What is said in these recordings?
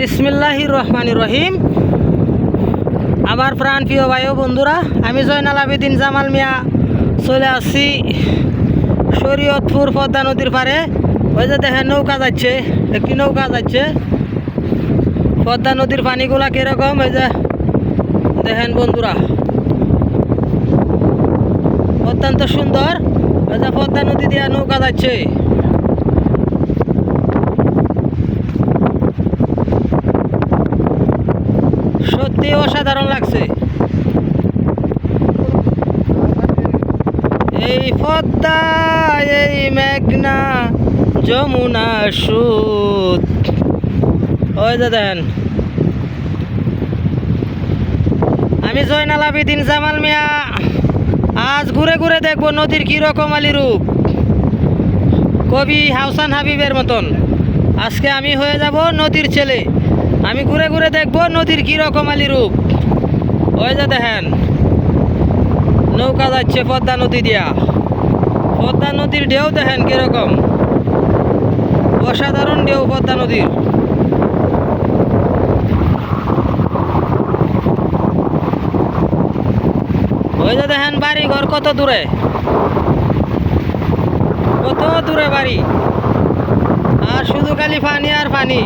বিসমিল্লাহির রহমানির রহিম। আমার প্রাণ প্রিয় ভাই ও বন্ধুরা, আমি জয়নাল আবেদিন জামাল মিয়া চলে আসছি শরীয়তপুর পদ্মা নদীর পারে। ওই যে দেখেন নৌকা যাচ্ছে, একটি নৌকা যাচ্ছে। পদ্মা নদীর পানিগুলা কীরকম ওই যে দেখেন বন্ধুরা, অত্যন্ত সুন্দর। ওই যে পদ্মা নদী দিয়ে নৌকা যাচ্ছে। সত্যি অসাধারণ লাগছে। এই পদ্মা, এই মেঘনা, যমুনা সুত। ওই যে দেন, আমি জয়নাল আবেদিন জামাল মিয়া আজ ঘুরে ঘুরে দেখবো নদীর কি রকমালি রূপ। কবি হাসান হাবিবের মতন আজকে আমি হয়ে যাব নদীর ছেলে। আমি ঘুরে ঘুরে দেখবো নদীর কি রকমালি রূপ। ওই যে দেখেন নৌকা যাচ্ছে পদ্মা নদী দিয়া। পদ্মা নদীর ঢেউ দেখেন কিরকম, অসাধারণ ঢেউ পদ্মা নদীর। ওই যে দেখেন বাড়ি ঘর কত দূরে, কত দূরে বাড়ি, আর শুধু খালি পানি আর পানি।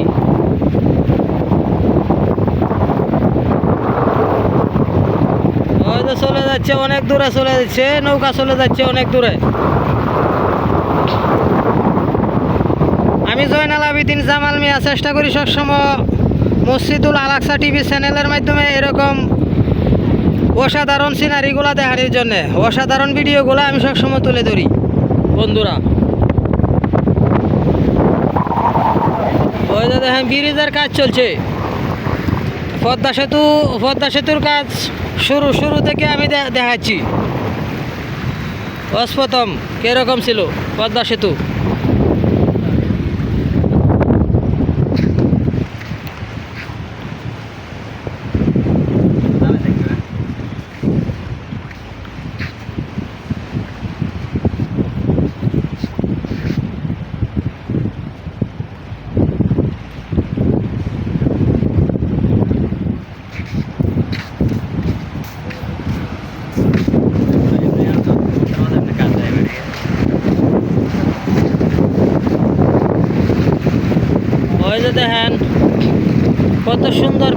ওই যে চলে যাচ্ছে অনেক দূরে, চলে যাচ্ছে নৌকা, চলে যাচ্ছে অনেক দূরে। আমি জয়নাল আবেদিন জামাল মিয়া চেষ্টা করি সবসময় মসজিদুল আলাকসা টিভি চ্যানেলের মাধ্যমে এরকম অসাধারণ সিনারিগুলা দেখানোর জন্য। অসাধারণ ভিডিওগুলো আমি সবসময় তুলে ধরি বন্ধুরা। ওই যে দেখেন ব্রিজের কাজ চলছে, পদ্মা সেতুর কাজ শুরু থেকে আমি দেখাচ্ছি প্রথম কিরকম ছিল পদ্মা সেতু। ওই যে দেখেন কত সুন্দর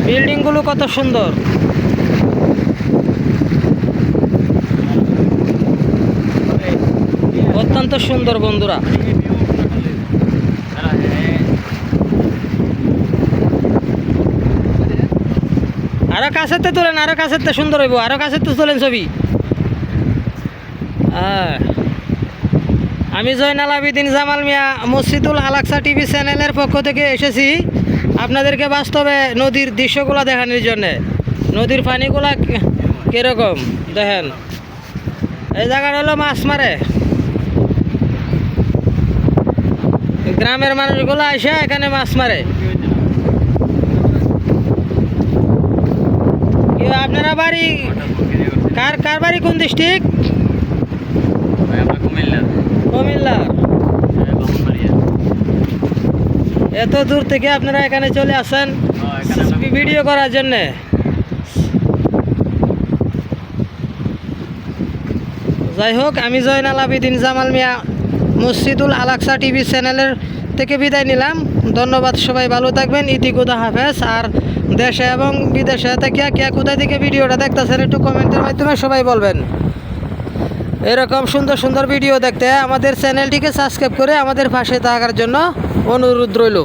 বিল্ডিংগুলো কত সুন্দর। অত্যন্ত সুন্দর বন্ধুরা। আরো কাছেতে তোলেন, আরো কাছেতে সুন্দর হইব, আরো কাছেতে তোলেন ছবি। আমি জয়নাল আবেদিন জামাল মিয়া মসজিদুল আলাকসা টিভি চ্যানেলের পক্ষ থেকে এসেছি আপনাদেরকে বাস্তবে নদীর দৃশ্যগুলো দেখানোর জন্যে। নদীর পানিগুলা কীরকম দেখেন। এই জায়গাটা হলো মাছ মারে, গ্রামের মানুষগুলো এসে এখানে মাছ মারে। আপনারা বাড়ি কার বাড়ি কোন ডিস্ট্রিক্ট? কুমিল্লা। এত দূর থেকে আপনারা এখানে চলে আসেন ভিডিও করার জন্যে। যাই হোক, আমি জয়নাল আবেদিন জামাল মিয়া মসজিদুল আলাকসা টিভি চ্যানেলের থেকে বিদায় নিলাম। ধন্যবাদ, সবাই ভালো থাকবেন। ইতিকুদা হাফেজ। আর দেশে এবং বিদেশে থেকে কে কোথায় থেকে ভিডিওটা দেখতেছেন একটু কমেন্টের মাধ্যমে সবাই বলবেন। এরকম সুন্দর সুন্দর ভিডিও দেখতে আমাদের চ্যানেলটিকে সাবস্ক্রাইব করে আমাদের পাশে থাকার জন্য অনুরোধ রইল।